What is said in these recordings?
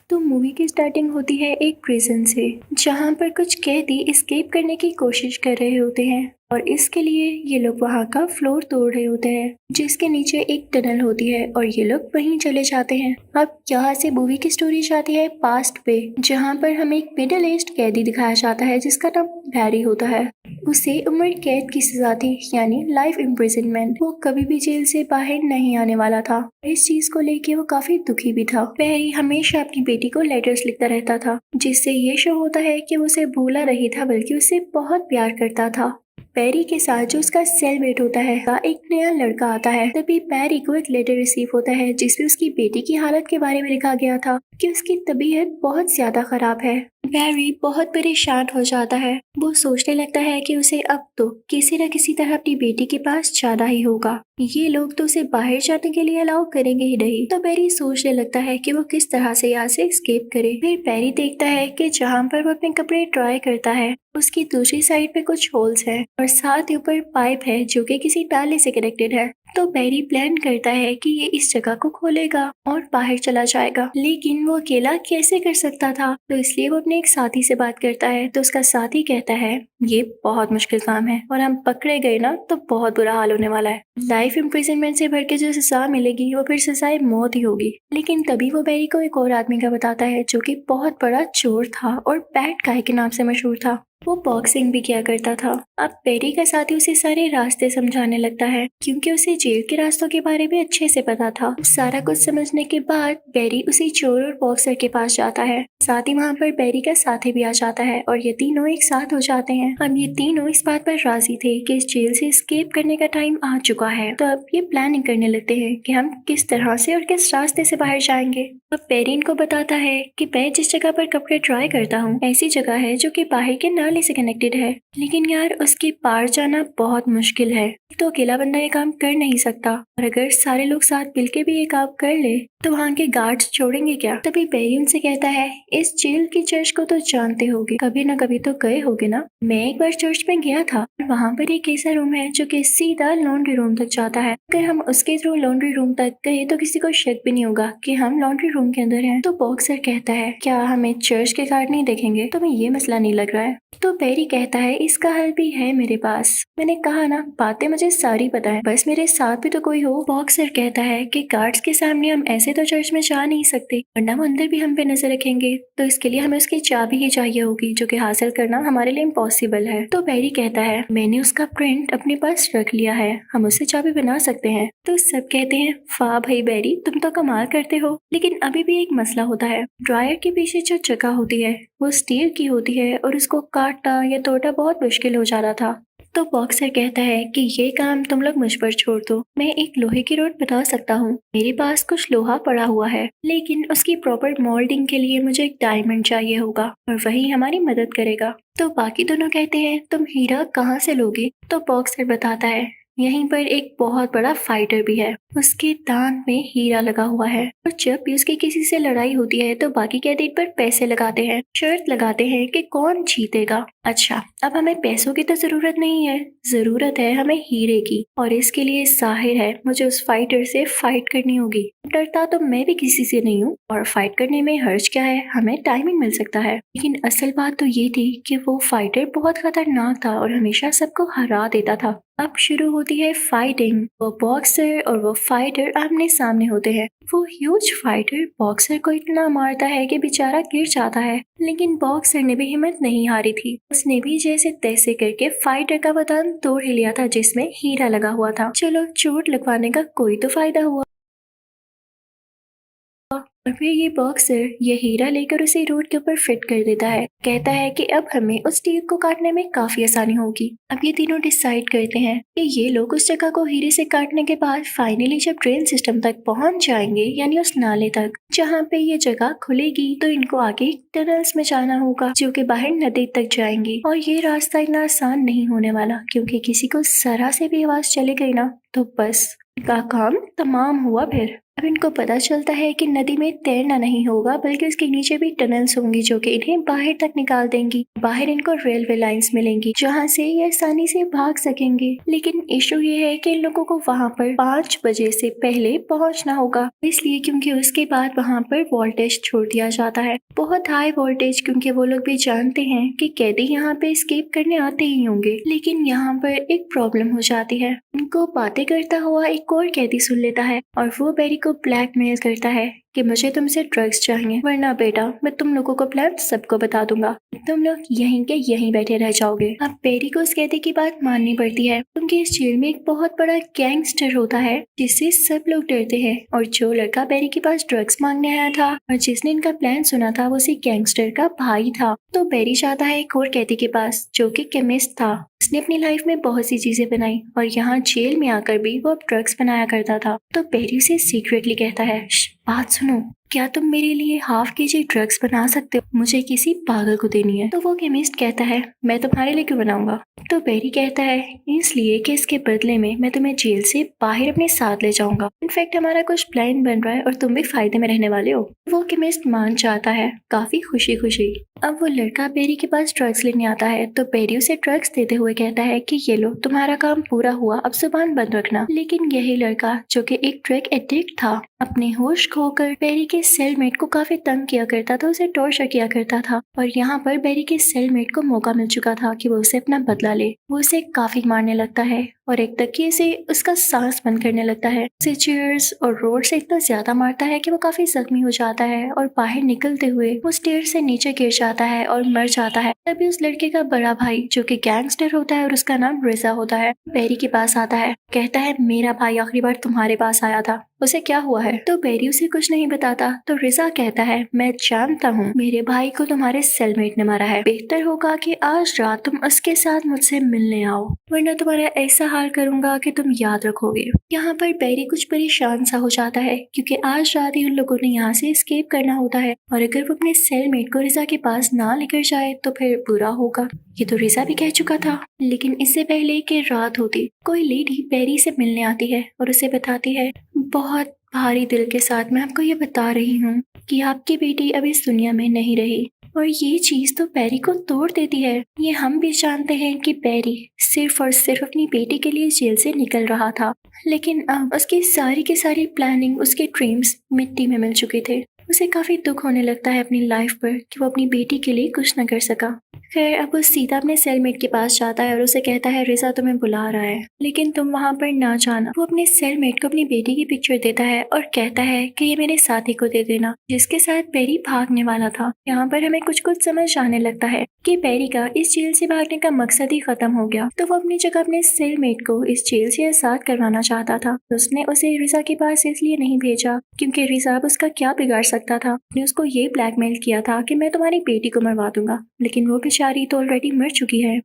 तो मूवी की स्टार्टिंग होती है एक प्रिजन से, जहाँ पर कुछ कैदी एस्केप करने की कोशिश कर रहे होते हैं और इसके लिए ये लोग वहाँ का फ्लोर तोड़ रहे होते हैं, जिसके नीचे एक टनल होती है और ये लोग वहीं चले जाते हैं। अब यहाँ से मूवी की स्टोरी जाती है पास्ट पे, जहाँ पर हमें एक मिडिल एज्ड कैदी दिखाया जाता है जिसका नाम हैरी होता है। उसे उम्र कैद की सजा थी, यानी लाइफ इम्प्रिजनमेंट। वो कभी भी जेल से बाहर नहीं आने वाला था। इस चीज को लेके वो काफी दुखी भी था। हैरी हमेशा अपनी बेटी को लेटर्स लिखता रहता था, जिससे ये शो होता है कि वो उसे भूला नहीं था बल्कि उससे बहुत प्यार करता था। पैरी के साथ जो उसका सेलमेट होता है का एक नया लड़का आता है। तभी पैरी को एक लेटर रिसीव होता है जिसमें उसकी बेटी की हालत के बारे में लिखा गया था कि उसकी तबीयत बहुत ज्यादा खराब है। पैरी बहुत परेशान हो जाता है। वो सोचने लगता है कि उसे अब तो किसी न किसी तरह अपनी बेटी के पास जाना ही होगा। ये लोग तो उसे बाहर जाने के लिए अलाउ करेंगे ही नहीं। तो पैरी सोचने लगता है कि वो किस तरह से यहाँ से एस्केप करे। फिर पैरी देखता है कि जहाँ पर वो अपने कपड़े ट्राई करता है उसकी दूसरी साइड पे कुछ होल्स हैं और साथ ही ऊपर पाइप है जो कि किसी नाले से कनेक्टेड है। तो पैरी प्लान करता है कि ये इस जगह को खोलेगा और बाहर चला जाएगा, लेकिन वो अकेला कैसे कर सकता था। तो इसलिए वो अपने एक साथी से बात करता है। तो उसका साथी कहता है ये बहुत मुश्किल काम है और हम पकड़े गए ना तो बहुत बुरा हाल होने वाला है। लाइफ इम्प्रिजनमेंट से बढ़ के जो सजा मिलेगी वो फिर सजाए मौत ही होगी। लेकिन तभी वो पैरी को एक और आदमी का बताता है जो कि बहुत बड़ा चोर था और बैड गाय के नाम से मशहूर था। वो बॉक्सिंग भी किया करता था। अब पैरी का साथी उसे सारे रास्ते समझाने लगता है क्योंकि उसे जेल के रास्तों के बारे में अच्छे से पता था। सारा कुछ समझने के बाद पैरी उसी चोर और बॉक्सर के पास जाता है। साथ ही वहाँ पर पैरी का साथी भी आ जाता है और ये तीनों एक साथ हो जाते हैं। अब ये तीनों इस बात पर राजी थे कि इस जेल से एस्केप करने का टाइम आ चुका है। तो अब ये प्लानिंग करने लगते हैं कि हम किस तरह से और किस रास्ते से बाहर जाएंगे। अब पैरी इनको बताता है कि मैं जिस जगह पर कपड़े ट्राई करता हूँ ऐसी जगह है जो कि बाहर के नाले से कनेक्टेड है, लेकिन यार उसके पार जाना बहुत मुश्किल है। तो अकेला बंदा ये काम कर नहीं सकता और अगर सारे लोग साथ मिलके भी ये काम कर ले तो वहाँ के गार्ड्स छोड़ेंगे क्या। तभी पैरी उनसे कहता है इस जेल की चर्च को तो जानते होगे, कभी ना कभी तो गए होगे ना। मैं एक बार चर्च में गया था, वहाँ पर एक ऐसा रूम है जो कि सीधा लॉन्ड्री रूम तक जाता है। अगर हम उसके थ्रू लॉन्ड्री रूम तक गए तो किसी को शक भी नहीं होगा कि हम लॉन्ड्री रूम के अंदर हैं। तो बॉक्सर कहता है क्या हमें चर्च के गार्ड नहीं देखेंगे, तुम्हें ये मसला नहीं लग रहा है। तो पैरी कहता है इसका हल भी है मेरे पास। मैंने कहा ना बातें मुझे सारी पता है, बस मेरे साथ भी तो कोई हो। बॉक्सर कहता है कि गार्ड्स के सामने हम ऐसे तो चर्च में जा नहीं सकते, वरना वो अंदर भी हम पे नजर रखेंगे। तो इसके लिए हमें उसकी चाबी ही चाहिए होगी जो कि हासिल करना हमारे लिए इम्पॉसिबल है। तो पैरी कहता है मैंने उसका प्रिंट अपने पास रख लिया है, हम उससे चाबी बना सकते हैं। तो सब कहते हैं वाह भाई पैरी तुम तो कमाल करते हो। लेकिन अभी भी एक मसला होता है। ड्रायर के पीछे जो जगह होती है वो स्टील की होती है और उसको काटना या तोड़ना बहुत मुश्किल हो जा रहा था। तो बॉक्सर कहता है कि ये काम तुम लोग मुझ पर छोड़ दो, मैं एक लोहे की रोड बता सकता हूँ। मेरे पास कुछ लोहा पड़ा हुआ है, लेकिन उसकी प्रॉपर मोल्डिंग के लिए मुझे एक डायमंड चाहिए होगा और वही हमारी मदद करेगा। तो बाकी दोनों कहते हैं तुम हीरा कहाँ से लोगे। तो बॉक्सर बताता है यहीं पर एक बहुत बड़ा फाइटर भी है, उसके दांत में हीरा लगा हुआ है और जब भी उसकी किसी से लड़ाई होती है तो बाकी कैदी पर पैसे लगाते हैं, शर्त लगाते हैं कि कौन जीतेगा। अच्छा अब हमें पैसों की तो जरूरत नहीं है, जरूरत है हमें हीरे की और इसके लिए जाहिर है मुझे उस फाइटर से फाइट करनी होगी। डरता तो मैं भी किसी से नहीं हूँ और फाइट करने में हर्ज क्या है, हमें टाइमिंग मिल सकता है। लेकिन असल बात तो ये थी कि वो फाइटर बहुत खतरनाक था और हमेशा सबको हरा देता था। अब शुरू होती है फाइटिंग। वो बॉक्सर और वो फाइटर आमने सामने होते हैं। वो ह्यूज फाइटर बॉक्सर को इतना मारता है कि बेचारा गिर जाता है, लेकिन बॉक्सर ने भी हिम्मत नहीं हारी थी। उसने भी जैसे तैसे करके फाइटर का बदन तोड़ ही लिया था जिसमें हीरा लगा हुआ था। चलो चोट लगवाने का कोई तो फायदा हुआ। और फिर ये बॉक्सर ये हीरा लेकर उसे रोड के ऊपर फिट कर देता है। कहता है कि अब हमें उस टीर को काटने में काफी आसानी होगी। अब ये तीनों डिसाइड करते हैं कि ये लोग उस जगह को हीरे से काटने के बाद फाइनली जब ट्रेन सिस्टम तक पहुंच जाएंगे, यानी उस नाले तक जहाँ पे ये जगह खुलेगी, तो इनको आगे टनल्स में जाना होगा जो कि बाहर नदी तक जाएंगी। और ये रास्ता इतना आसान नहीं होने वाला क्योंकि किसी को जरा से भी आवाज चली गई ना तो बस का काम तमाम हुआ। फिर अब इनको पता चलता है कि नदी में तैरना नहीं होगा बल्कि उसके नीचे भी टनल्स होंगी जो कि इन्हें बाहर तक निकाल देंगी। बाहर इनको रेलवे लाइंस मिलेंगी जहां से ये आसानी से भाग सकेंगे। लेकिन इशू ये है कि इन लोगों को वहां पर 5 बजे से पहले पहुंचना होगा, इसलिए क्योंकि उसके बाद वहां पर वोल्टेज छोड़ दिया जाता है, बहुत हाई वोल्टेज, क्योंकि वो लोग भी जानते हैं कि कैदी यहाँ पे एस्केप करने आते ही होंगे। लेकिन यहाँ पर एक प्रॉब्लम हो जाती है। उनको बातें करता हुआ एक और कैदी सुन लेता है और वो बेरी को ब्लैकमेल करता है कि मुझे तुमसे ड्रग्स चाहिए, वरना बेटा मैं तुम लोगों को प्लान सबको बता दूंगा, तुम लोग यहीं के यहीं बैठे रह जाओगे। अब बेरी को उस कैदी की बात माननी पड़ती है क्योंकि इस जेल में एक बहुत बड़ा गैंगस्टर होता है जिससे सब लोग डरते हैं। और जो लड़का बेरी के पास ड्रग्स मांगने आया था और जिसने इनका प्लान सुना था वो उसी गैंगस्टर का भाई था। तो बेरी जाता है एक और कैदी के पास जो कि केमिस्ट था। उसने अपनी लाइफ में बहुत सी चीजें बनाई और यहाँ जेल में आकर भी वो अब ड्रग्स बनाया करता था। तो बेरी उसे सीक्रेटली कहता है, बात सुनो, क्या तुम मेरे लिए ½ kg ड्रग्स बना सकते हो? मुझे किसी पागल को देनी है। तो वो केमिस्ट कहता है, मैं तुम्हारे लिए क्यों बनाऊंगा? तो बेरी कहता है, इसलिए कि इसके बदले में मैं तुम्हें जेल से बाहर अपने साथ ले जाऊंगा। इनफैक्ट हमारा कुछ प्लान बन रहा है और तुम भी फायदे में रहने वाले हो। वो केमिस्ट मान जाता है काफी खुशी खुशी। अब वो लड़का बेरी के पास ड्रग्स लेने आता है तो बेरी उसे ड्रग्स देते हुए कहता है कि ये लो, तुम्हारा काम पूरा हुआ, अब जुबान बंद रखना। लेकिन यही लड़का जो कि एक ड्रग एडिक्ट था, अपने होश खोकर बेरी के सेलमेट को काफी तंग किया करता था, उसे टॉर्चर किया करता था। और यहाँ पर बेरी के सेलमेट को मौका मिल चुका था कि वो उसे अपना बदला ले। वो उसे काफी मारने लगता है और एक तकिए से उसका सांस बंद करने लगता है। उसे चेयर्स और रोड से इतना ज्यादा मारता है कि वो काफी जख्मी हो जाता है और बाहर निकलते हुए वो स्टेयर से नीचे गिर जाता है और मर जाता है। तभी उस लड़के का बड़ा भाई जो कि गैंगस्टर होता है और उसका नाम रिजा होता है, बेरी के पास आता है, कहता है मेरा भाई आखिरी बार तुम्हारे पास आया था, उसे क्या हुआ है? तो बेरी उसे कुछ नहीं बताता। तो रिजा कहता है, मैं जानता हूँ मेरे भाई को तुम्हारे सेलमेट ने मारा है, बेहतर होगा कि आज रात तुम उसके साथ मुझसे मिलने आओ, वरना तुम्हारा ऐसा हाल करूंगा कि तुम याद रखोगे। यहाँ पर बेरी कुछ परेशान सा हो जाता है क्योंकि आज रात ही उन लोगों ने यहाँ से एस्केप करना होता है और अगर वो अपने सेलमेट को रिजा के पास ना लेकर जाए तो फिर बुरा होगा। ये तो रिजा भी कह चुका था। लेकिन इससे पहले कि रात होती, कोई लेडी बेरी से मिलने आती है और उसे बताती है, बहुत भारी दिल के साथ मैं आपको ये बता रही हूँ कि आपकी बेटी अब इस दुनिया में नहीं रही। और ये चीज तो बेरी को तोड़ देती है। ये हम भी जानते हैं कि बेरी सिर्फ और सिर्फ अपनी बेटी के लिए जेल से निकल रहा था, लेकिन अब उसकी सारी की सारी प्लानिंग, उसके ड्रीम्स मिट्टी में मिल चुके थे। उसे काफी दुख होने लगता है अपनी लाइफ पर कि वो अपनी बेटी के लिए कुछ न कर सका। खैर अब वो सीधा अपने सेलमेट के पास जाता है और उसे कहता है, रिजा तुम्हें बुला रहा है, लेकिन तुम वहाँ पर ना जाना। वो अपने सेलमेट को अपनी बेटी की पिक्चर देता है और कहता है कि ये मेरे साथी को दे देना, जिसके साथ बेरी भागने वाला था। यहाँ पर हमें कुछ कुछ समझ आने लगता है कि बेरी का इस जेल से भागने का मकसद ही खत्म हो गया। तो वो अपनी जगह अपने सेलमेट को इस जेल से आजाद करवाना चाहता था। तो उसने उसे रिजा के पास इसलिए नहीं भेजा क्योंकि रिजा अब उसका क्या बिगाड़ सकता था। उसने उसको ये ब्लैकमेल किया था कि मैं तुम्हारी बेटी को मरवा दूंगा, लेकिन वो बेचारी तो ऑलरेडी मर चुकी है।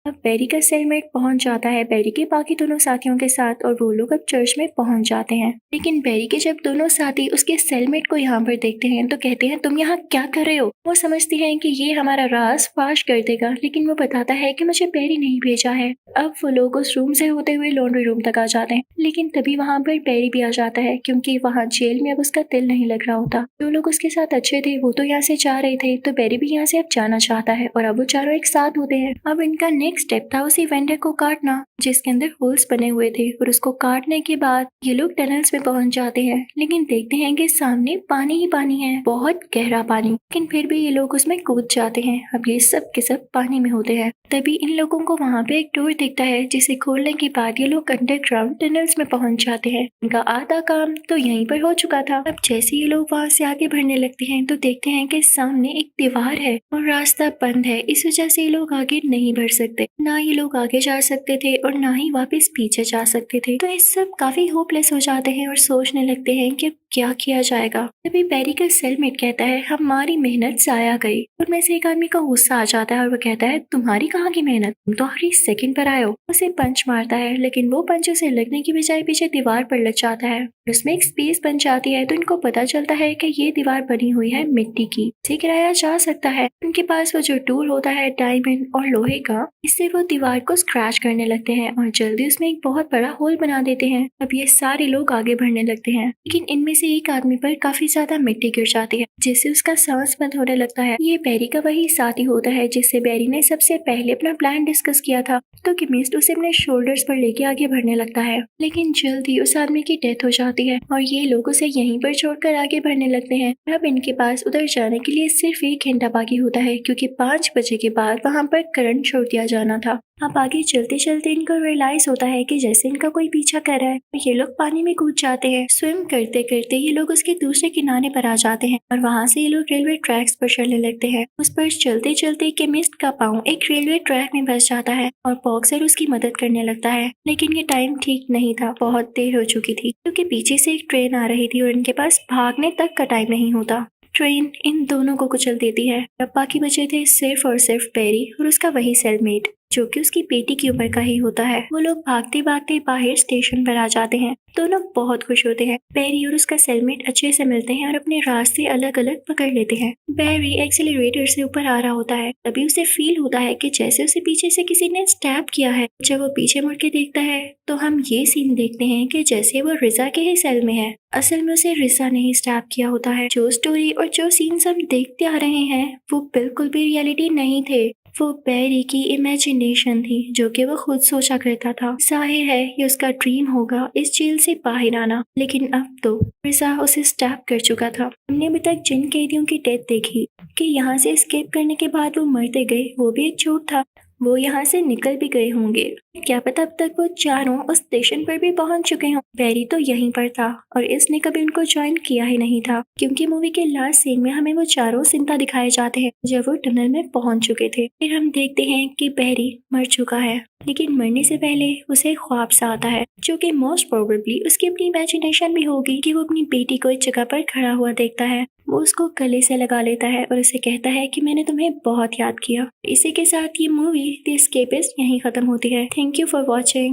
अब बेरी का सेलमेट पहुंच जाता है बेरी के बाकी दोनों साथियों के साथ और वो लोग अब चर्च में पहुंच जाते हैं। लेकिन बेरी के जब दोनों साथी उसके सेलमेट को यहाँ पर देखते हैं तो कहते हैं, तुम यहाँ क्या कर रहे हो? वो समझते हैं कि ये हमारा राज फाश कर देगा, लेकिन वो बताता है कि मुझे बेरी नहीं भेजा है। अब वो लोग उस रूम से होते हुए लॉन्ड्री रूम तक आ जाते हैं, लेकिन तभी वहाँ पर बेरी भी आ जाता है क्योंकि वहाँ जेल में अब उसका दिल नहीं लग रहा होता। जो लोग उसके साथ अच्छे थे वो तो यहाँ से जा रहे थे, तो बेरी भी यहाँ से अब जाना चाहता है और अब वो चारों एक साथ होते हैं। अब इनका नेक्स्ट स्टेप था उसी वेंडर को काटना जिसके अंदर होल्स बने हुए थे, और उसको काटने के बाद ये लोग टनल्स में पहुंच जाते हैं, लेकिन देखते हैं कि सामने पानी ही पानी है, बहुत गहरा पानी। लेकिन फिर भी ये लोग उसमें कूद जाते हैं। अब ये सब के सब पानी में होते हैं। तभी इन लोगों को वहाँ पे एक डोर दिखता है जिसे खोलने के बाद ये लोग अंडरग्राउंड टनल्स में पहुंच जाते हैं। इनका आधा काम तो यहीं पर हो चुका था। अब जैसे ये लोग वहाँ से आगे बढ़ने लगते हैं तो देखते हैं कि सामने एक दीवार है और रास्ता बंद है। इस वजह से ये लोग आगे नहीं बढ़ सकते, ना ये लोग आगे जा सकते थे और ना ही वापस पीछे जा सकते थे। तो ये सब काफी होपलेस हो जाते हैं और सोचने लगते हैं कि क्या किया जाएगा। तभी बेरी का सेलमेट कहता है, हमारी मेहनत जाया गई। उनमें से एक आदमी का गुस्सा आ जाता है और वो कहता है, तुम्हारी कहाँ की मेहनत, तुम तो आखिरी सेकंड पर आए हो। उसे पंच मारता है, लेकिन वो पंच उसे लगने की बजाय पीछे दीवार पर लग जाता है। उसमें एक स्पेस बन जाती है तो इनको पता चलता है कि ये दीवार बनी हुई है मिट्टी की, इसे गिराया जा सकता है। उनके पास वो जो टूल होता है डायमंड और लोहे का, इससे वो दीवार को स्क्रैच करने लगते हैं और जल्दी उसमें एक बहुत बड़ा होल बना देते हैं। अब ये सारे लोग आगे बढ़ने लगते हैं, लेकिन इनमें से एक आदमी पर काफी ज्यादा मिट्टी गिर जाती है, जिससे उसका सांस बंद होने लगता है। ये बैरी का वही साथी होता है जिससे बैरी ने सबसे पहले अपना प्लान डिस्कस किया था, तो केमिस्ट उसे अपने शोल्डर्स पर लेके आगे बढ़ने लगता है। लेकिन जल्दी उस आदमी की डेथ हो जाती है और ये लोग उसे यहीं पर छोड़कर आगे बढ़ने लगते हैं। अब इनके पास उधर जाने के लिए सिर्फ 1 घंटा बाकी होता है, क्योंकि 5 बजे के बाद वहाँ पर करंट छोड़ दिया जाना था। अब आगे चलते चलते इनको रियलाइज होता है कि जैसे इनका कोई पीछा कर रहा है। ये लोग पानी में कूद जाते हैं। स्विम करते करते ये लोग उसके दूसरे किनारे पर आ जाते हैं और वहाँ से ये लोग रेलवे ट्रैक्स पर चलने लगते हैं। उस पर चलते चलते केमिस्ट का पाँव एक रेलवे ट्रैक में फंस जाता है और बॉक्सर उसकी मदद करने लगता है। लेकिन ये टाइम ठीक नहीं था, बहुत देर हो चुकी थी, क्योंकि पीछे से एक ट्रेन आ रही थी और इनके पास भागने तक का टाइम नहीं होता। ट्रेन इन दोनों को कुचल देती है। अब बाकी बचे थे सिर्फ और सिर्फ बैरी और उसका वही सेलमेट, जो कि उसकी बेटी की उम्र का ही होता है। वो लोग भागते भागते बाहर स्टेशन पर आ जाते हैं। दोनों बहुत खुश होते हैं। बैरी और उसका सेलमेट अच्छे से मिलते हैं और अपने रास्ते अलग अलग पकड़ लेते हैं। बैरी एक्सीलरेटर से ऊपर आ रहा होता है, तभी उसे फील होता है कि जैसे उसे पीछे से किसी ने स्टैब किया है। जब वो पीछे मुड़ के देखता है तो हम ये सीन देखते हैं कि जैसे वो रिजा के ही सेल में है। असल में उसे रिजा ने ही स्टैब किया होता है। जो स्टोरी और जो सीन्स हम देखते आ रहे हैं वो बिल्कुल भी रियलिटी नहीं थे, वो बैरी की इमेजिनेशन थी, जो कि वो खुद सोचा करता था। जाहिर है ये उसका ड्रीम होगा इस जेल से बाहर आना, लेकिन अब तो रिजा उसे स्टैब कर चुका था। हमने अभी तक जिन कैदियों की डेथ देखी कि यहाँ से एस्केप करने के बाद वो मरते गए, वो भी एक झूठ था। वो यहाँ से निकल भी गए होंगे, क्या पता अब तक वो चारों उस स्टेशन पर भी पहुंच चुके हों। बैरी तो यहीं पर था और इसने कभी उनको ज्वाइन किया ही नहीं था, क्योंकि मूवी के लास्ट सीन में हमें वो चारों जिंदा दिखाए जाते हैं जब वो टनल में पहुंच चुके थे। फिर हम देखते हैं कि बैरी मर चुका है, लेकिन मरने से पहले उसे ख्वाब सा आता है, जो कि मोस्ट प्रोबेबली उसकी अपनी इमेजिनेशन भी होगी कि वो अपनी बेटी को एक जगह पर खड़ा हुआ देखता है। वो उसको गले से लगा लेता है और उसे कहता है कि मैंने तुम्हें बहुत याद किया। इसी के साथ ये मूवी द एस्केपिस्ट यहीं खत्म होती है। Thank you for watching.